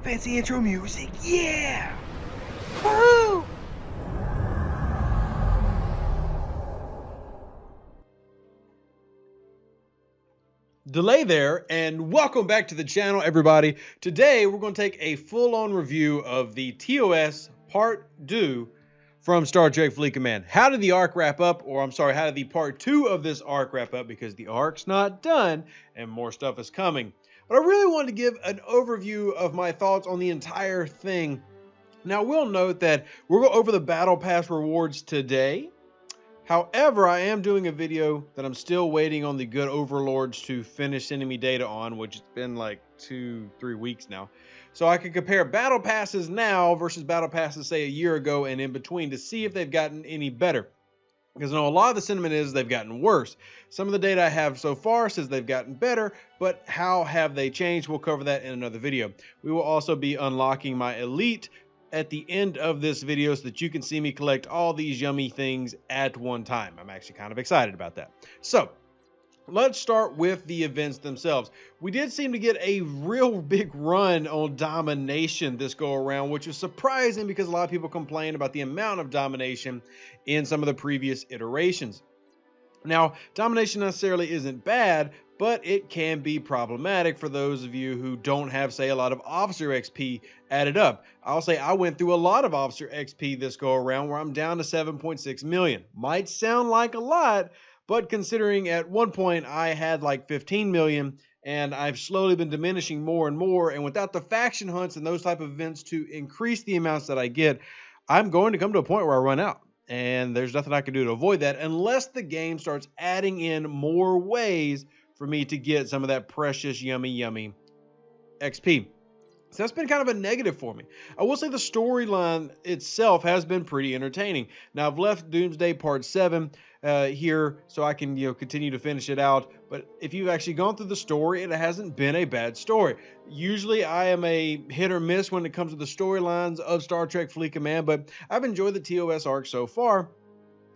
Fancy intro music, yeah! Woohoo! Delay there, and welcome back to the channel, everybody. Today we're going to take a full-on review of the TOS Part 2 from Star Trek Fleet Command. How did the arc wrap up? Or I'm sorry, how did the Part 2 of this arc wrap up? Because the arc's not done and more stuff is coming. But I really wanted to give an overview of my thoughts on the entire thing. Now, we'll note that we'll go over the Battle Pass rewards today. However, I am doing a video that I'm still waiting on the good overlords to finish sending me data on, which has been like 2-3 weeks now. So I can compare battle passes now versus battle passes, say, a year ago and in between to see if they've gotten any better. Because I know a lot of the sentiment is they've gotten worse. Some of the data I have so far says they've gotten better, but how have they changed? We'll cover that in another video. We will also be unlocking my elite at the end of this video so that you can see me collect all these yummy things at one time. I'm actually kind of excited about that. So let's start with the events themselves. We did seem to get a real big run on domination this go around, which is surprising because a lot of people complain about the amount of domination in some of the previous iterations. Now, domination necessarily isn't bad, but it can be problematic for those of you who don't have, say, a lot of officer XP added up. I'll say I went through a lot of officer XP this go around where I'm down to 7.6 million. Might sound like a lot, but considering at one point I had like 15 million and I've slowly been diminishing more and more, and without the faction hunts and those type of events to increase the amounts that I get, I'm going to come to a point where I run out. And there's nothing I can do to avoid that unless the game starts adding in more ways for me to get some of that precious, yummy XP. So that's been kind of a negative for me. I will say the storyline itself has been pretty entertaining. Now, I've left Doomsday Part 7 here so I can continue to finish it out. But if you've actually gone through the story, it hasn't been a bad story. Usually I am a hit or miss when it comes to the storylines of Star Trek Fleet Command, but I've enjoyed the TOS arc so far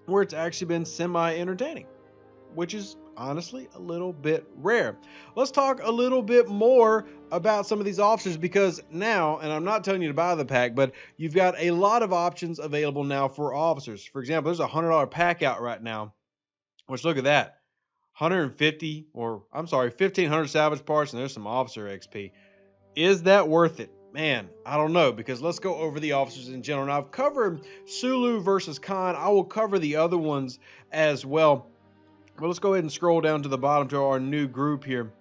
where it's actually been semi-entertaining, which is honestly a little bit rare. Let's talk a little bit more about some of these officers, because now, and I'm not telling you to buy the pack, but you've got a lot of options available now for officers. For example, there's a $100 pack out right now, which, look at that, 150, or I'm sorry, 1,500 salvage parts, and there's some officer XP. Is that worth it? Man, I don't know, because let's go over the officers in general. Now, I've covered Sulu versus Khan. I will cover the other ones as well. Well, let's go ahead and scroll down to the bottom to our new group here.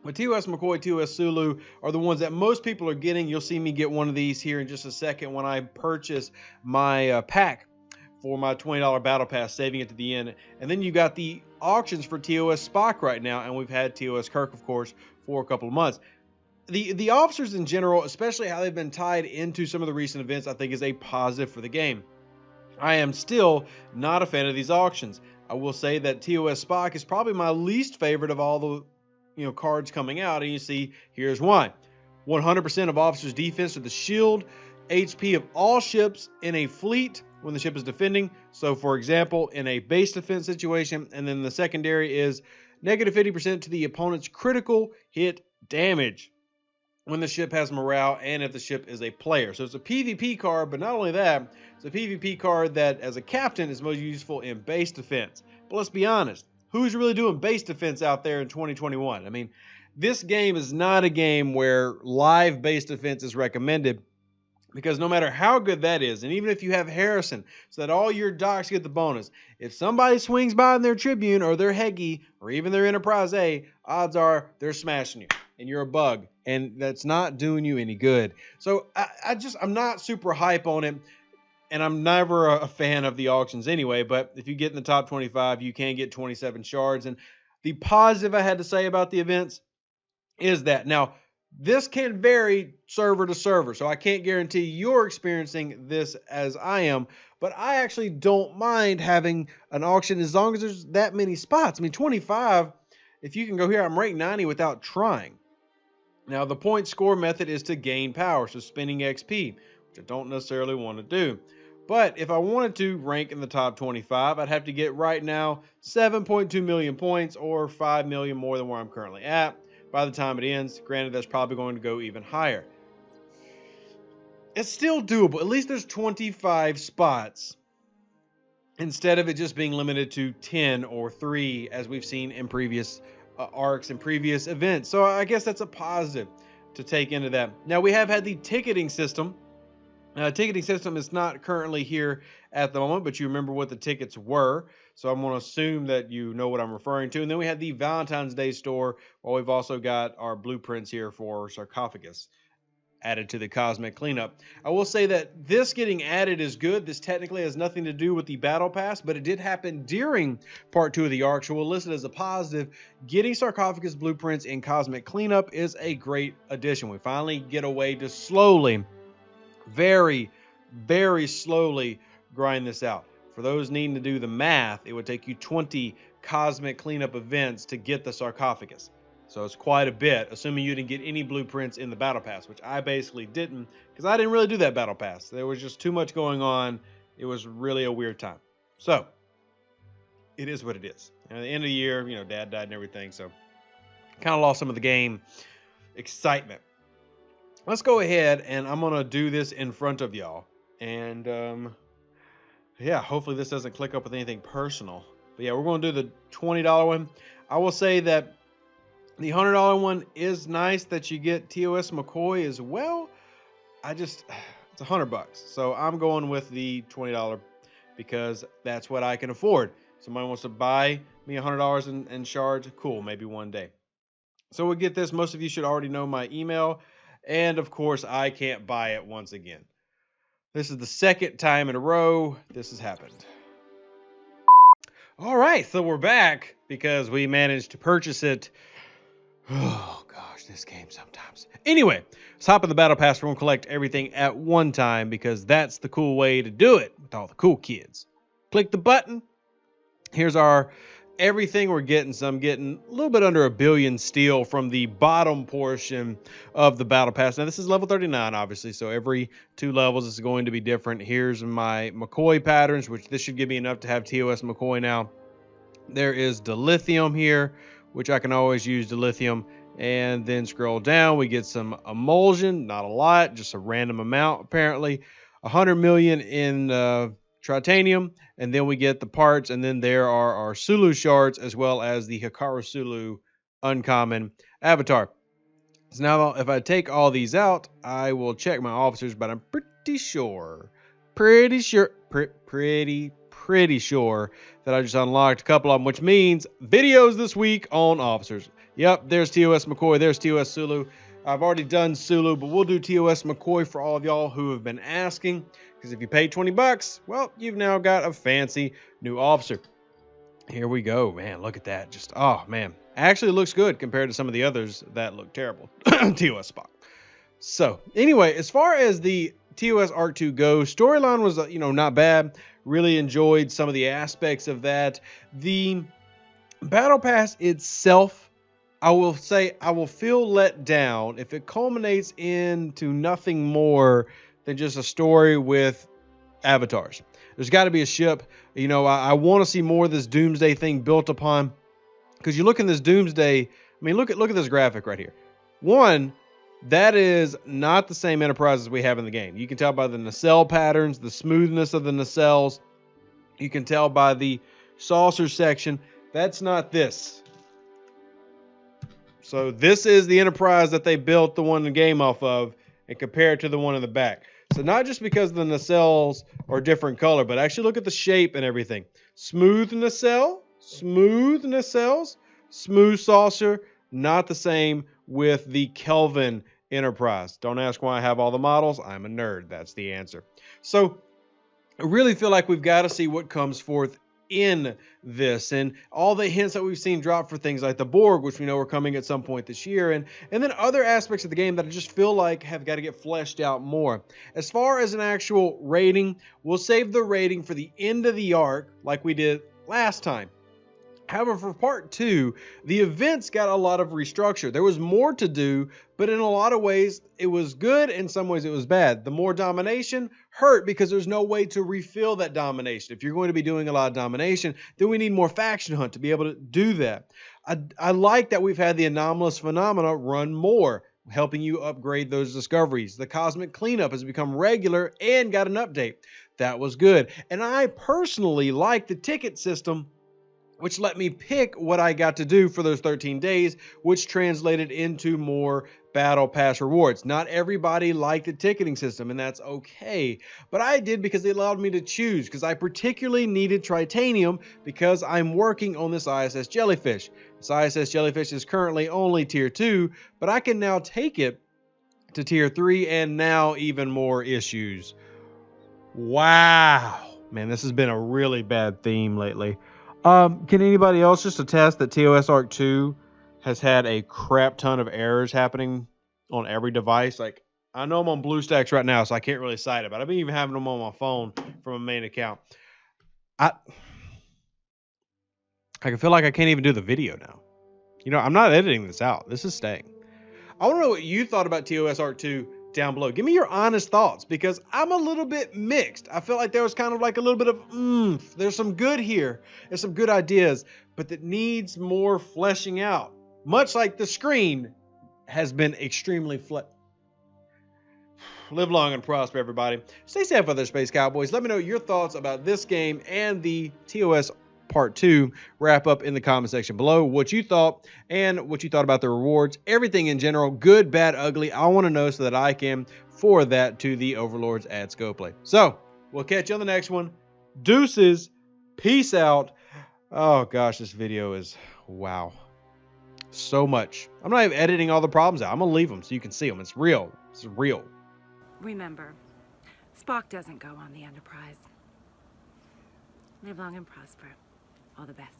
But TOS McCoy, TOS Sulu are the ones that most people are getting. You'll see me get one of these here in just a second when I purchase my pack for my $20 battle pass, saving it to the end. And then you got the auctions for TOS Spock right now, and we've had TOS Kirk, of course, for a couple of months. The officers in general, especially how they've been tied into some of the recent events, I think is a positive for the game. I am still not a fan of these auctions. I will say that TOS Spock is probably my least favorite of all the cards coming out, and you see here's why. 100% of officers' defense to the shield HP of all ships in a fleet when the ship is defending. So, for example, in a base defense situation, and then the secondary is negative 50% to the opponent's critical hit damage when the ship has morale and if the ship is a player. So it's a PvP card, but not only that, it's a PvP card that as a captain is most useful in base defense. But let's be honest, who's really doing base defense out there in 2021? I mean, this game is not a game where live base defense is recommended, because no matter how good that is, and even if you have Harrison so that all your docks get the bonus, if somebody swings by in their Tribune or their Hegi or even their Enterprise A, odds are they're smashing you and you're a bug, and that's not doing you any good. So I'm not super hype on it, and I'm never a fan of the auctions anyway. But if you get in the top 25, you can get 27 shards. And the positive I had to say about the events is that now this can vary server to server, so I can't guarantee you're experiencing this as I am, but I actually don't mind having an auction as long as there's that many spots. I mean, 25, if you can go here, I'm ranked 90 without trying. Now, the point score method is to gain power, so spending XP, which I don't necessarily want to do. But if I wanted to rank in the top 25, I'd have to get right now 7.2 million points, or 5 million more than where I'm currently at by the time it ends. Granted, that's probably going to go even higher. it's still doable. At least there's 25 spots instead of it just being limited to 10 or 3 as we've seen in previous arcs and previous events. So I guess that's a positive to take into that. Now we have had the ticketing system. Ticketing system is not currently here at the moment, but you remember what the tickets were. So I'm going to assume that you know what I'm referring to. And then we have the Valentine's Day store. Well, we've also got our blueprints here for sarcophagus added to the cosmic cleanup. I will say that this getting added is good. This technically has nothing to do with the battle pass, but it did happen during part 2 of the arc, so we'll list it as a positive. Getting sarcophagus blueprints in cosmic cleanup is a great addition. We finally get a way to slowly, very, very slowly grind this out. For those needing to do the math, it would take you 20 cosmic cleanup events to get the sarcophagus. So it's quite a bit, assuming you didn't get any blueprints in the battle pass, which I basically didn't, because I didn't really do that battle pass. There was just too much going on. It was really a weird time. So it is what it is. And at the end of the year, you know, Dad died and everything, so kind of lost some of the game excitement. Let's go ahead, and I'm going to do this in front of y'all. And yeah, hopefully this doesn't click up with anything personal. But yeah, we're going to do the $20 one. I will say that the $100 one is nice that you get TOS McCoy as well. It's $100. So I'm going with the $20 because that's what I can afford. Somebody wants to buy me $100 in shards. Cool, maybe one day. So we'll get this. Most of you should already know my email. And of course, I can't buy it once again. This is the second time in a row this has happened. All right, so we're back because we managed to purchase it. Oh gosh, this game sometimes. Anyway, let's hop in the battle pass. We're going to collect everything at one time because that's the cool way to do it with all the cool kids. Click the button. Here's our everything we're getting. So I'm getting a little bit under 1 billion steel from the bottom portion of the battle pass. Now this is level 39, obviously. So every 2 levels is going to be different. Here's my McCoy patterns, which this should give me enough to have TOS McCoy now. There is dilithium here, which I can always use dilithium. And then scroll down, we get some emulsion, not a lot, just a random amount apparently. 100 million in tritanium, and then we get the parts, and then there are our Sulu shards as well as the Hikaru Sulu uncommon avatar. So now if I take all these out, I will check my officers, but I'm pretty sure that I just unlocked a couple of them, which means videos this week on officers. Yep, there's TOS McCoy, there's TOS Sulu. I've already done Sulu, but we'll do TOS McCoy for all of y'all who have been asking, because if you paid $20, well, you've now got a fancy new officer. Here we go, man, look at that. Just, oh man, actually looks good compared to some of the others that look terrible. TOS Spock. So anyway, as far as the TOS Arc 2 goes, storyline was, not bad. Really enjoyed some of the aspects of that. The Battle Pass itself, I will say I will feel let down if it culminates into nothing more than just a story with avatars. There's got to be a ship. I want to see more of this Doomsday thing built upon, because you look in this Doomsday, look at this graphic right here. One, that is not the same Enterprise as we have in the game. You can tell by the nacelle patterns, the smoothness of the nacelles. You can tell by the saucer section. That's not this. So this is the Enterprise that they built the one in the game off of and compare it to the one in the back. So not just because the nacelles are different color, but actually look at the shape and everything. Smooth nacelle, smooth nacelles, smooth saucer, not the same with the Kelvin Enterprise. Don't ask why I have all the models. I'm a nerd. That's the answer. So I really feel like we've got to see what comes forth in this, and all the hints that we've seen drop for things like the Borg, which we know are coming at some point this year, and then other aspects of the game that I just feel like have got to get fleshed out more. As far as an actual rating, we'll save the rating for the end of the arc like we did last time. However, for part 2, the events got a lot of restructure. There was more to do, but in a lot of ways, it was good. In some ways, it was bad. The more domination hurt because there's no way to refill that domination. If you're going to be doing a lot of domination, then we need more faction hunt to be able to do that. I like that we've had the anomalous phenomena run more. helping you upgrade those discoveries. The cosmic cleanup has become regular and got an update. That was good. And I personally like the ticket system, which let me pick what I got to do for those 13 days, which translated into more battle pass rewards. Not everybody liked the ticketing system, and that's okay. But I did because it allowed me to choose, because I particularly needed titanium because I'm working on this ISS jellyfish. This ISS jellyfish is currently only tier 2, but I can now take it to tier 3 and now even more issues. Wow. Man, this has been a really bad theme lately. Can anybody else just attest that TOS Arc 2 has had a crap ton of errors happening on every device? Like, I know I'm on BlueStacks right now, so I can't really cite it, but I've been even having them on my phone from a main account. I can feel like I can't even do the video now. You know, I'm not editing this out. This is staying. I want to know what you thought about TOS Arc 2 down below. Give me your honest thoughts, because I'm a little bit mixed. I feel like there was kind of like a little bit of there's some good here. There's some good ideas, but that needs more fleshing out. Much like the screen has been extremely Live long and prosper, everybody. Stay safe out there, Space Cowboys. Let me know your thoughts about this game and the TOS Part 2 wrap up in the comment section below. What you thought and what you thought about the rewards, everything in general, good, bad, ugly. I want to know so that I can forward that to the overlords at Scopely. So we'll catch you on the next one. Deuces. Peace out. Oh gosh, this video is wow. So much. I'm not even editing all the problems out. I'm gonna leave them so you can see them. It's real. It's real. Remember, Spock doesn't go on the Enterprise. Live long and prosper. All the best.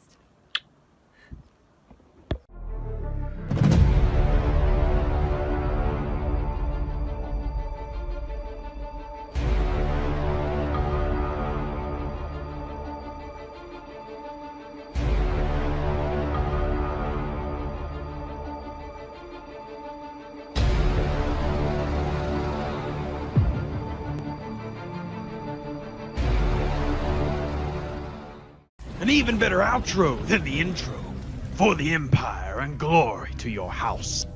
An even better outro than the intro. For the Empire and glory to your house.